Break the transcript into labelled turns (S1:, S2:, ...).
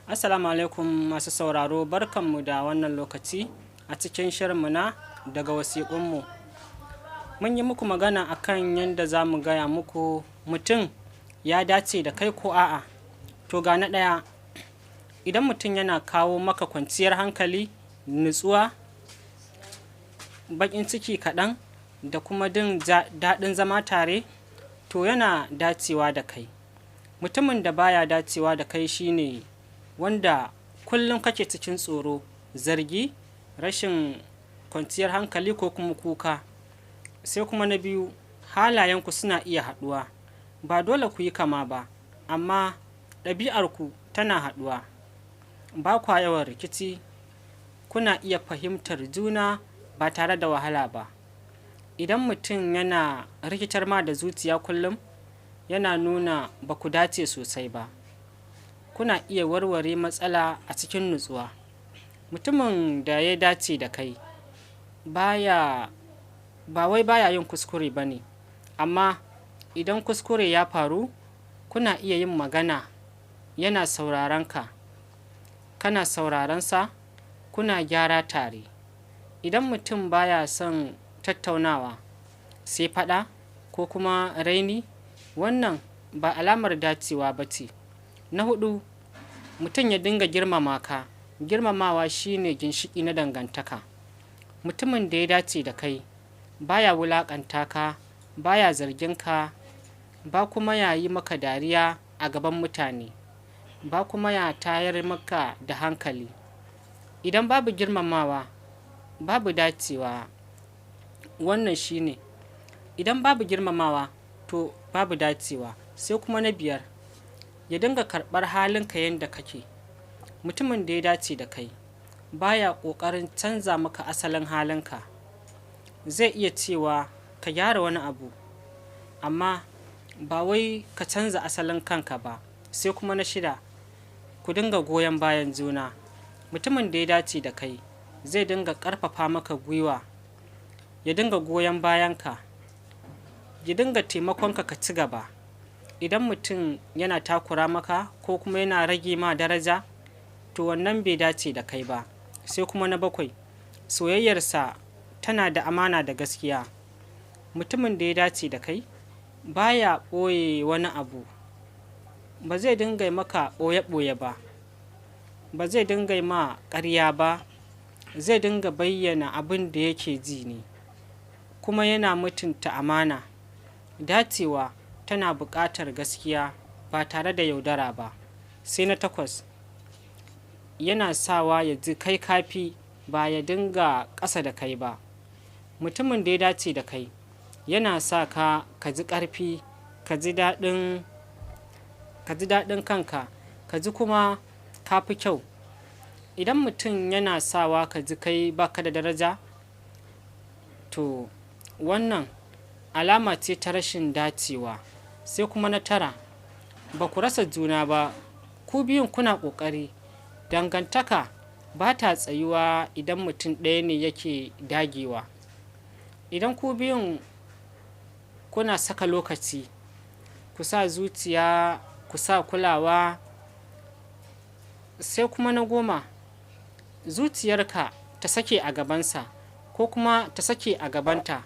S1: Assalamu alaikum masu sauraro, barkanmu da wannan lokaci a cikin shirinmu na daga wasiƙunmu. Mun yi muku magana akan yadda za mu gaya muku mutum ya dace da kai ko a'a. To ga na ɗaya, idan mutum yana kawo maka kwanciyar hankali, nutsuwa, baƙin ciki kaɗan da kuma daɗin zama tare, to yana dacewa da kai. Mutumin da baya dacewa da kai shine wanda kullum kake cikin tsoro, zargi, rashin kwanciyar hankali ko kuma kuka. Sai kuma na biyu, halayenku suna iya haɗuwa. Ba dole ku yi kama ba, amma ɗabi'arku tana haɗuwa. Ba kwa yawan rikici, kuna iya fahimtar juna ba tare da wahala ba. Idan mutum yana rikitar ma da zuciya kullum, yana nuna ba ku dace sosai ba. Kuna iya warware matsala a cikin nutsuwa. Mutumin da ya dace da kai ba wai baya yin kuskure ba ne, amma idan kuskure ya faru, kuna iya yin magana, yana sauraron ka, kana sauraron sa, kuna gyara tare. Idan mutum baya son tattaunawa, sai faɗa ko kuma raini, wannan ba alamar dacewa ba ce. Na huɗu, mutum ya dinga girmama ka. Girmamawa shine ginshiƙi na dangantaka. Mutumin da ya dace da kai baya wulaƙanta ka, baya zargin ka, ba kuma ya yi maka dariya a gaban mutane, ba kuma ya tayar maka da hankali. Idan babu girmamawa, babu dacewa. Wannan shine, idan babu girmamawa, to babu dacewa. Sai kuma na biyar, ya dinga karɓar halinka yadda kake. Mutumin da ya dace da kai baya ƙoƙarin canza maka asalin halinka. Zai iya cewa ka gyara wani abu, amma ba wai ka canza asalin kanka ba. Sai kuma na shida, ku dinga goyon bayan juna. Mutumin da ya dace da kai zai dinga ƙarfafa maka gwiwa, ya dinga goyon bayanka, ya dinga taimakonka ka ci gaba. Idan mutum yana takura maka ko kuma yana rage ma daraja, to wannan bai dace da kai ba. Sai kuma na bakwai, soyayyarsa tana da amana da gaskiya. Mutumin da ya dace da kai baya ɓoye wani abu. Ba zai dinga maka ɓoye-ɓoye ba, ba zai dinga ma ƙarya ba. Zai dinga bayyana abin da yake ji ne, kuma yana mutunta amana. Dacewa tana buƙatar gaskiya ba tare da yaudara ba. Sai na takwas, yana sawa ya ji kai kafi, ba ya dinga ƙasa da kai ba. Mutumin da ya dace da kai yana sa ka ji ƙarfi, ka ji daɗin kanka, ka ji kuma ka fi kyau. Idan mutum yana sawa ka ji kai baka da daraja, to wannan alama ce ta rashin dacewa. Sai kuma na tara, ba ku rasa juna ba, ku biyun kuna ƙoƙari. Dangantaka ba ta tsayuwa idan mutum ɗaya ne yake dagewa. Idan ku biyun kuna saka lokaci, ku sa zuciya, ku sa kulawa. Sai kuma na goma, zuciyarka ta sake a gabansa ko kuma ta sake a gabanta.